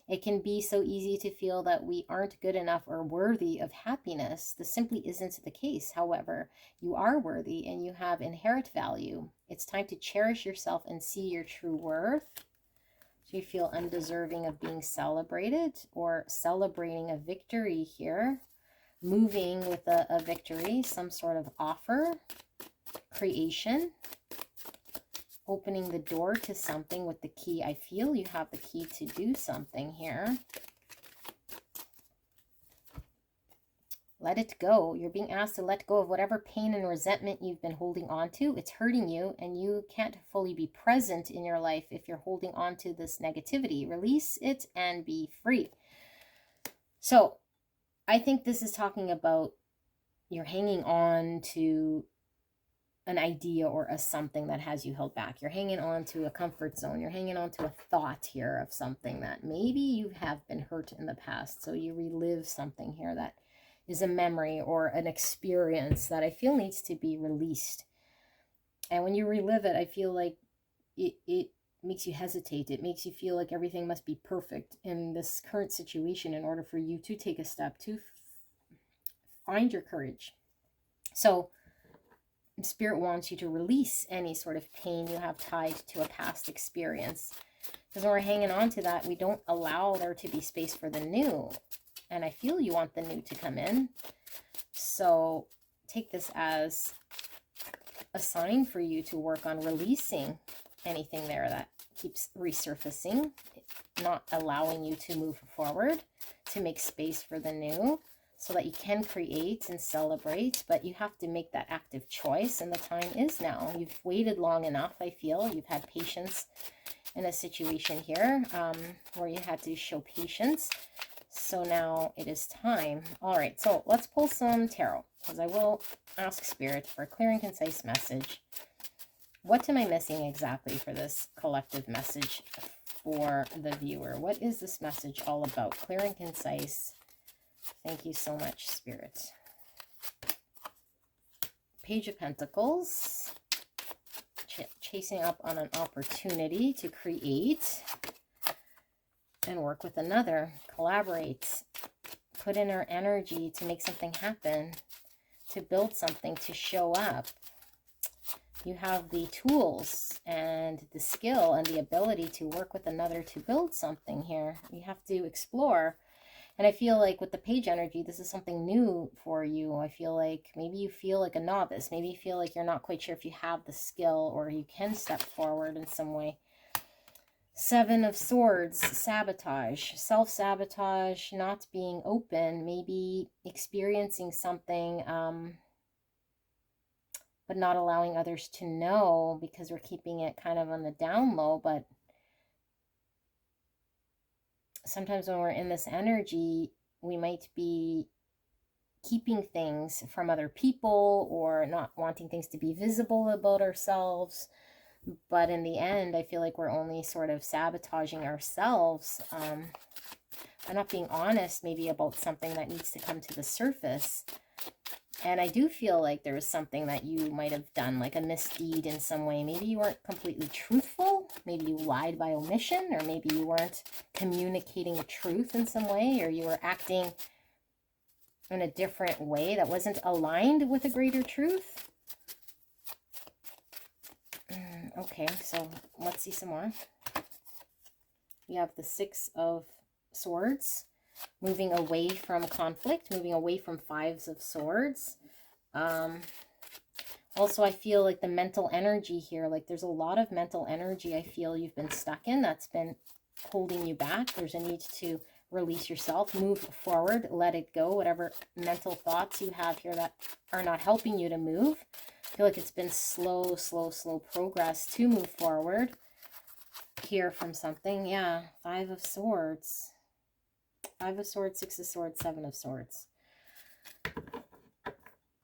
It can be so easy to feel that we aren't good enough or worthy of happiness. This simply isn't the case. However, you are worthy and you have inherent value. It's time to cherish yourself and see your true worth. Do you feel undeserving of being celebrated or celebrating a victory here? Moving with a victory, some sort of offer. Creation, opening the door to something with the key. I feel you have the key to do something here. Let it go. You're being asked to let go of whatever pain and resentment you've been holding on to. It's hurting you, and you can't fully be present in your life if you're holding on to this negativity. Release it and be free. So I think this is talking about you're hanging on to an idea or a something that has you held back. You're hanging on to a comfort zone. You're hanging on to a thought here of something that maybe you have been hurt in the past. So you relive something here that is a memory or an experience that I feel needs to be released. And when you relive it, I feel like it makes you hesitate. It makes you feel like everything must be perfect in this current situation in order for you to take a step to find your courage. So Spirit wants you to release any sort of pain you have tied to a past experience. Because when we're hanging on to that, we don't allow there to be space for the new. And I feel you want the new to come in. So take this as a sign for you to work on releasing anything there that keeps resurfacing, not allowing you to move forward, to make space for the new, so that you can create and celebrate, but you have to make that active choice, and the time is now. You've waited long enough, I feel. You've had patience in a situation here where you had to show patience. So now it is time. All right, so let's pull some tarot, because I will ask Spirit for a clear and concise message. What am I missing exactly for this collective message for the viewer? What is this message all about? Clear and concise. Thank you so much, Spirit. Page of Pentacles. Chasing up on an opportunity to create and work with another. Collaborate. Put in our energy to make something happen. To build something, to show up. You have the tools and the skill and the ability to work with another to build something here. You have to explore. And I feel like with the page energy, this is something new for you. I feel like maybe you feel like a novice. Maybe you feel like you're not quite sure if you have the skill or you can step forward in some way. Seven of Swords, sabotage, self-sabotage, not being open, maybe experiencing something, but not allowing others to know because we're keeping it kind of on the down low. But sometimes when we're in this energy, we might be keeping things from other people or not wanting things to be visible about ourselves. But in the end, I feel like we're only sort of sabotaging ourselves by not being honest maybe about something that needs to come to the surface. And I do feel like there was something that you might have done, like a misdeed in some way. Maybe you weren't completely truthful. Maybe you lied by omission, or maybe you weren't communicating a truth in some way, or you were acting in a different way that wasn't aligned with a greater truth. Okay, so let's see some more. We have the Six of Swords, moving away from conflict, moving away from Fives of Swords. Also, I feel like the mental energy here, like there's a lot of mental energy I feel you've been stuck in that's been holding you back. There's a need to release yourself, move forward, let it go, whatever mental thoughts you have here that are not helping you to move. I feel like it's been slow progress to move forward here from something. Yeah, Five of Swords. Five of Swords, Six of Swords, Seven of Swords.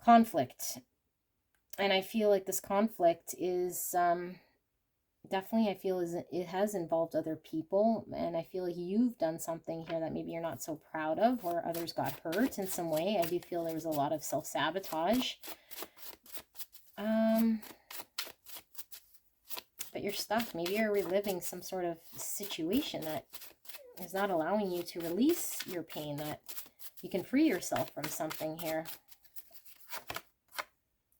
Conflict. And I feel like this conflict is definitely, I feel it has involved other people. And I feel like you've done something here that maybe you're not so proud of, or others got hurt in some way. I do feel there was a lot of self-sabotage. But you're stuck. Maybe you're reliving some sort of situation that is not allowing you to release your pain, that you can free yourself from something here.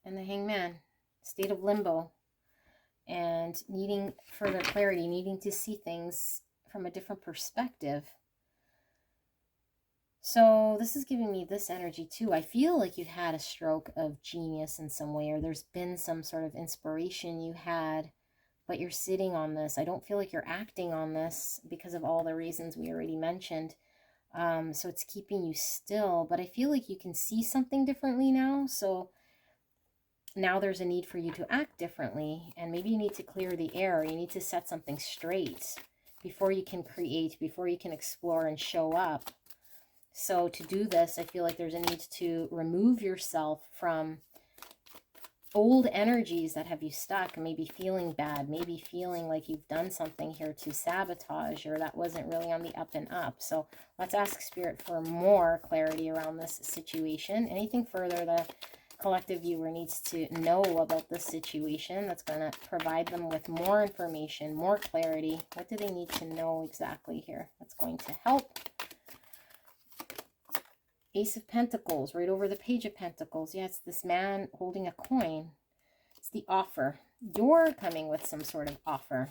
And the Hangman, state of limbo, and needing further clarity, needing to see things from a different perspective. So this is giving me this energy too. I feel like you've had a stroke of genius in some way, or there's been some sort of inspiration you had, but you're sitting on this. I don't feel like you're acting on this because of all the reasons we already mentioned. So it's keeping you still, but I feel like you can see something differently now. So now there's a need for you to act differently, and maybe you need to clear the air. You need to set something straight before you can create, before you can explore and show up. So to do this, I feel like there's a need to remove yourself from old energies that have you stuck, maybe feeling bad, maybe feeling like you've done something here to sabotage, or that wasn't really on the up and up. So let's ask Spirit for more clarity around this situation. Anything further the collective viewer needs to know about this situation that's going to provide them with more information, more clarity. What do they need to know exactly here that's going to help? Ace of Pentacles, right over the Page of Pentacles. Yeah, it's this man holding a coin. It's the offer. You're coming with some sort of offer.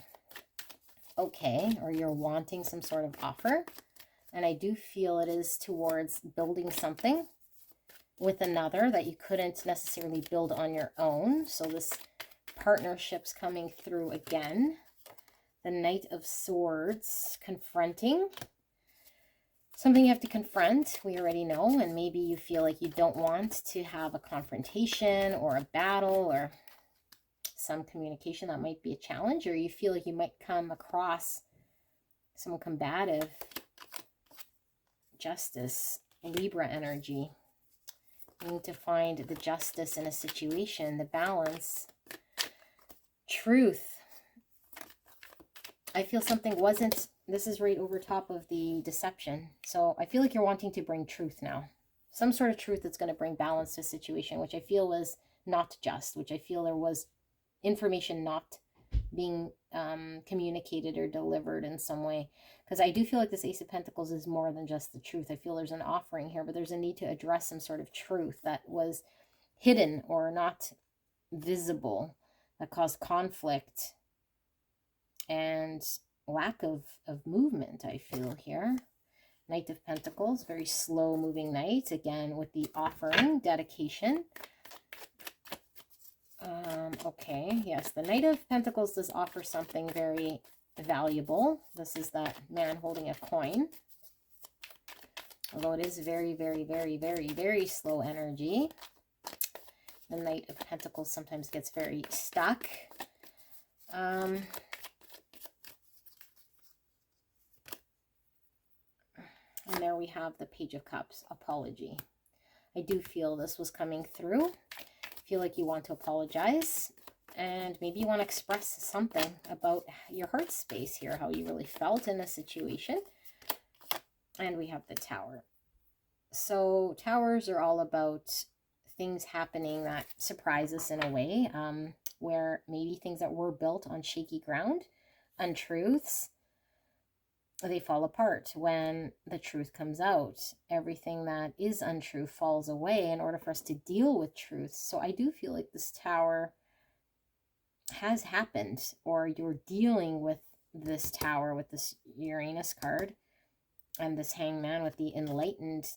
Okay, or you're wanting some sort of offer. And I do feel it is towards building something with another that you couldn't necessarily build on your own. So this partnership's coming through again. The Knight of Swords, confronting. Something you have to confront, we already know, and maybe you feel like you don't want to have a confrontation or a battle or some communication that might be a challenge, or you feel like you might come across someone combative. Justice, Libra energy. You need to find the justice in a situation, the balance. Truth. I feel something wasn't... This is right over top of the deception. So I feel like you're wanting to bring truth now. Some sort of truth that's going to bring balance to a situation, which I feel was not just, which I feel there was information not being communicated or delivered in some way. Because I do feel like this Ace of Pentacles is more than just the truth. I feel there's an offering here, but there's a need to address some sort of truth that was hidden or not visible, that caused conflict and lack of movement, I feel here. Knight of Pentacles, very slow moving knight, again with the offering, dedication. Okay, yes, the Knight of Pentacles does offer something very valuable. This is that man holding a coin. Although it is very, very, very, very, very slow energy. The Knight of Pentacles sometimes gets very stuck. And there we have the Page of Cups, apology. I do feel this was coming through. I feel like you want to apologize. And maybe you want to express something about your heart space here, how you really felt in a situation. And we have the Tower. So towers are all about things happening that surprise us in a way, where maybe things that were built on shaky ground, untruths, they fall apart when the truth comes out. Everything that is untrue falls away in order for us to deal with truth. So I do feel like this Tower has happened, or you're dealing with this Tower with this Uranus card and this Hangman with the enlightened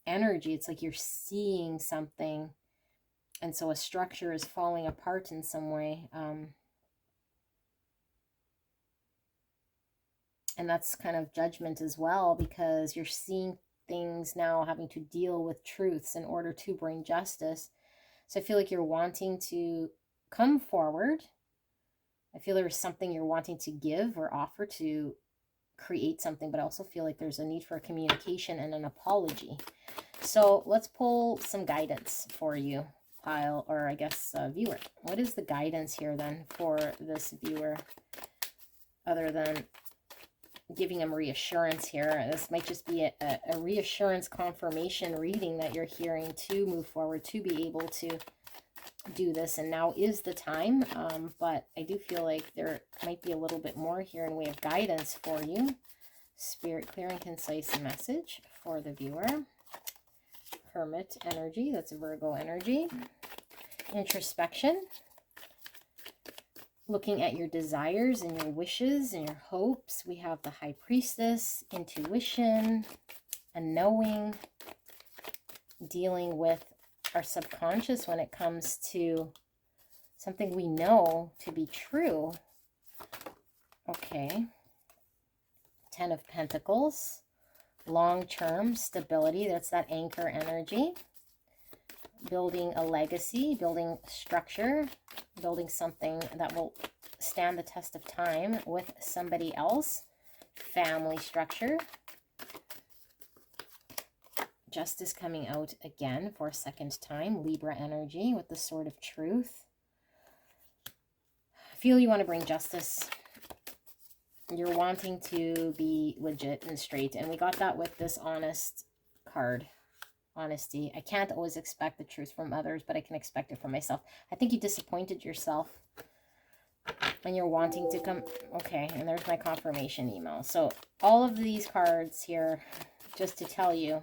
energy. It's like you're seeing something, and so a structure is falling apart in some way. And that's kind of judgment as well, because you're seeing things now having to deal with truths in order to bring justice. So I feel like you're wanting to come forward. I feel there's something you're wanting to give or offer to create something, but I also feel like there's a need for a communication and an apology. So let's pull some guidance for you, pile, or I guess viewer. What is the guidance here then for this viewer, other than giving them reassurance here? This might just be a reassurance confirmation reading that you're hearing to move forward, to be able to do this, and now is the time. But I do feel like there might be a little bit more here in way of guidance for you. Spirit, clear and concise message for the viewer. Hermit energy, that's Virgo energy. Introspection, looking at your desires and your wishes and your hopes. We have the High Priestess, intuition, a knowing, dealing with our subconscious when it comes to something we know to be true. Okay. Ten of Pentacles, long-term stability. That's that anchor energy. Building a legacy, building structure, building something that will stand the test of time with somebody else. Family structure. Justice coming out again for a second time. Libra energy with the Sword of Truth. I feel you want to bring justice. You're wanting to be legit and straight. And we got that with this honest card. Honesty. I can't always expect the truth from others, but I can expect it from myself. I think you disappointed yourself. And you're wanting to come... Okay, and there's my confirmation email. So all of these cards here, just to tell you,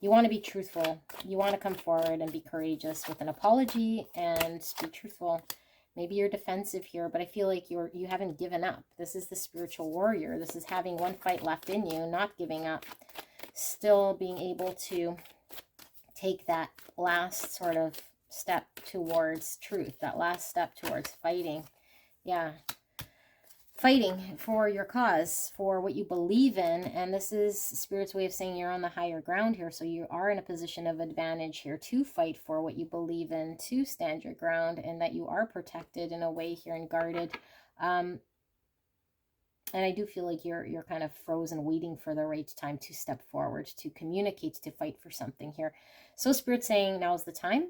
you want to be truthful. You want to come forward and be courageous with an apology and be truthful. Maybe you're defensive here, but I feel like you haven't given up. This is the spiritual warrior. This is having one fight left in you, not giving up. Still being able to take that last sort of step towards truth, that last step towards fighting. Yeah. Fighting for your cause, for what you believe in. And this is Spirit's way of saying you're on the higher ground here. So you are in a position of advantage here to fight for what you believe in, to stand your ground, and that you are protected in a way here and guarded. And I do feel like you're kind of frozen, waiting for the right time to step forward, to communicate, to fight for something here. So Spirit's saying now's the time.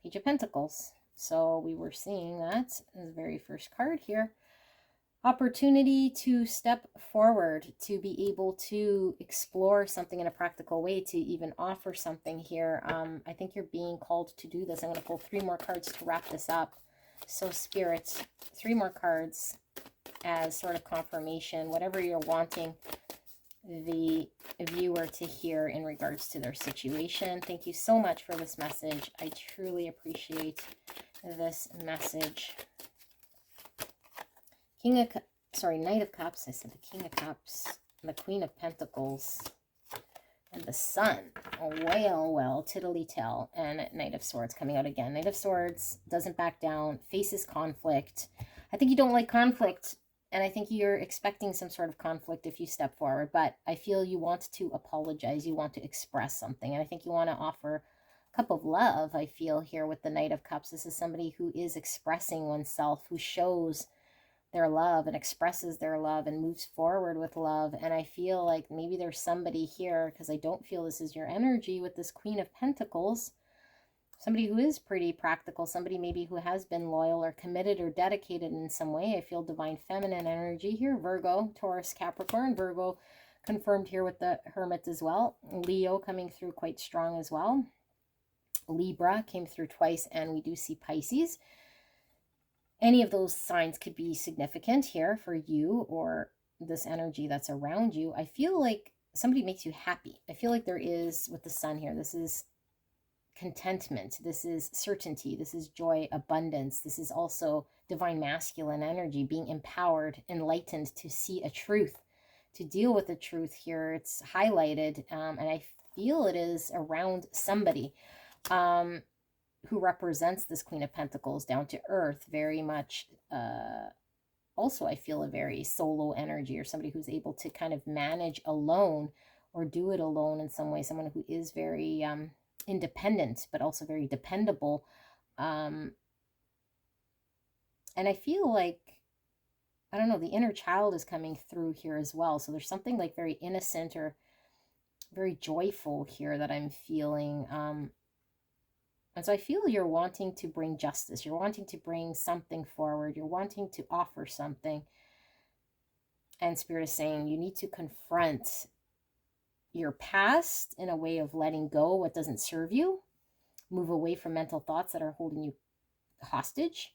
Page of Pentacles. So we were seeing that as the very first card here. Opportunity to step forward, to be able to explore something in a practical way, to even offer something here. I think you're being called to do this. I'm going to pull 3 more cards to wrap this up. So Spirit, 3 more cards as sort of confirmation, whatever you're wanting the viewer to hear in regards to their situation. Thank you so much for this message. I truly appreciate this message. Knight of Cups. I said the King of Cups, the Queen of Pentacles, and the Sun. Well, tiddly-tell. And Knight of Swords coming out again. Knight of Swords doesn't back down, faces conflict. I think you don't like conflict And I think you're expecting some sort of conflict if you step forward, but I feel you want to apologize. You want to express something. And I think you want to offer a cup of love, I feel here with the Knight of Cups. This is somebody who is expressing oneself, who shows their love and expresses their love and moves forward with love. And I feel like maybe there's somebody here, because I don't feel this is your energy with this Queen of Pentacles, somebody who is pretty practical, somebody maybe who has been loyal or committed or dedicated in some way. I feel divine feminine energy here. Virgo, Taurus, Capricorn. Virgo confirmed here with the Hermit as well. Leo coming through quite strong as well. Libra came through twice, and we do see Pisces. Any of those signs could be significant here for you or this energy that's around you. I feel like somebody makes you happy. I feel like there is, with the Sun here, this is contentment, this is certainty, this is joy, abundance. This is also divine masculine energy, being empowered, enlightened to see a truth, to deal with the truth here. It's highlighted, and I feel it is around somebody who represents this Queen of Pentacles, down to earth, very much. Also, I feel a very solo energy, or somebody who's able to kind of manage alone or do it alone in some way. Someone who is very independent, but also very dependable. And I feel like, I don't know, the inner child is coming through here as well. So there's something like very innocent or very joyful here that I'm feeling. And so I feel you're wanting to bring justice. You're wanting to bring something forward. You're wanting to offer something. And Spirit is saying you need to confront your past in a way of letting go what doesn't serve you. Move away from mental thoughts that are holding you hostage.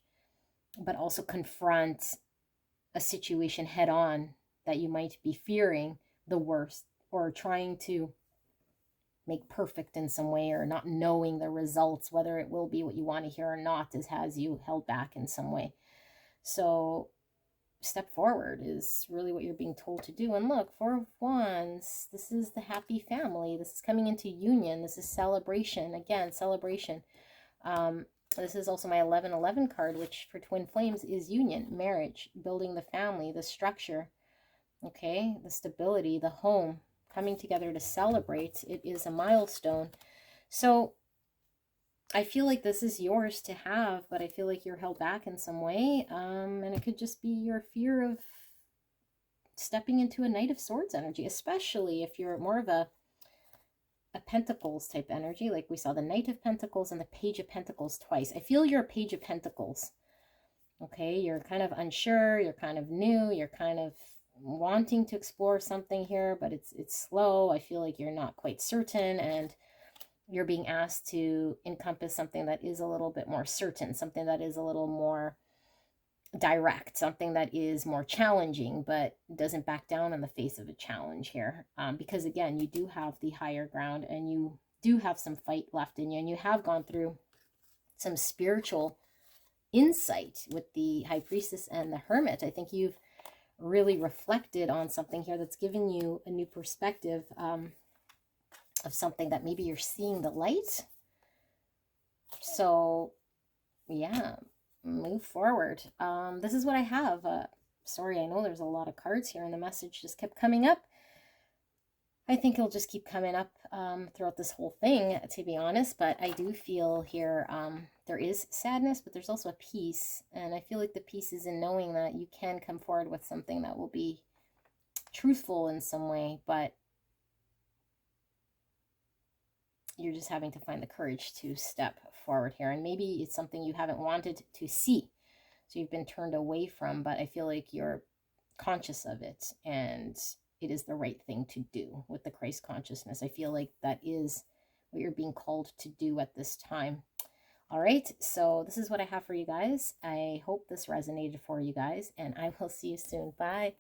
But also confront a situation head on that you might be fearing the worst, or trying to make perfect in some way, or not knowing the results, whether it will be what you want to hear or not, has you held back in some way. So step forward is really what you're being told to do. And look, Four of Wands, this is the happy family. This is coming into union. This is celebration. Again, celebration. This is also my 1111 card, which for twin flames is union, marriage, building the family, the structure, okay, the stability, the home, coming together to celebrate. It is a milestone. So I feel like this is yours to have, but I feel like you're held back in some way. And it could just be your fear of stepping into a Knight of Swords energy, especially if you're more of a Pentacles type energy. Like we saw the Knight of Pentacles and the Page of Pentacles twice. I feel you're a Page of Pentacles. Okay, you're kind of unsure, you're kind of new, you're kind of wanting to explore something here, but it's slow. I feel like you're not quite certain, and you're being asked to encompass something that is a little bit more certain, something that is a little more direct, something that is more challenging, but doesn't back down in the face of a challenge here. Because again, you do have the higher ground, and you do have some fight left in you, and you have gone through some spiritual insight with the High Priestess and the Hermit. I think you've really reflected on something here that's given you a new perspective of something that maybe you're seeing the light. So yeah, move forward. This is what I have. Sorry, I know there's a lot of cards here, and the message just kept coming up. I think it'll just keep coming up throughout this whole thing, to be honest. But I do feel here there is sadness, but there's also a peace. And I feel like the peace is in knowing that you can come forward with something that will be truthful in some way, but you're just having to find the courage to step forward here. And maybe it's something you haven't wanted to see, so you've been turned away from, but I feel like you're conscious of it, and it is the right thing to do with the Christ consciousness. I feel like that is what you're being called to do at this time. All right, so this is what I have for you guys. I hope this resonated for you guys, and I will see you soon. Bye.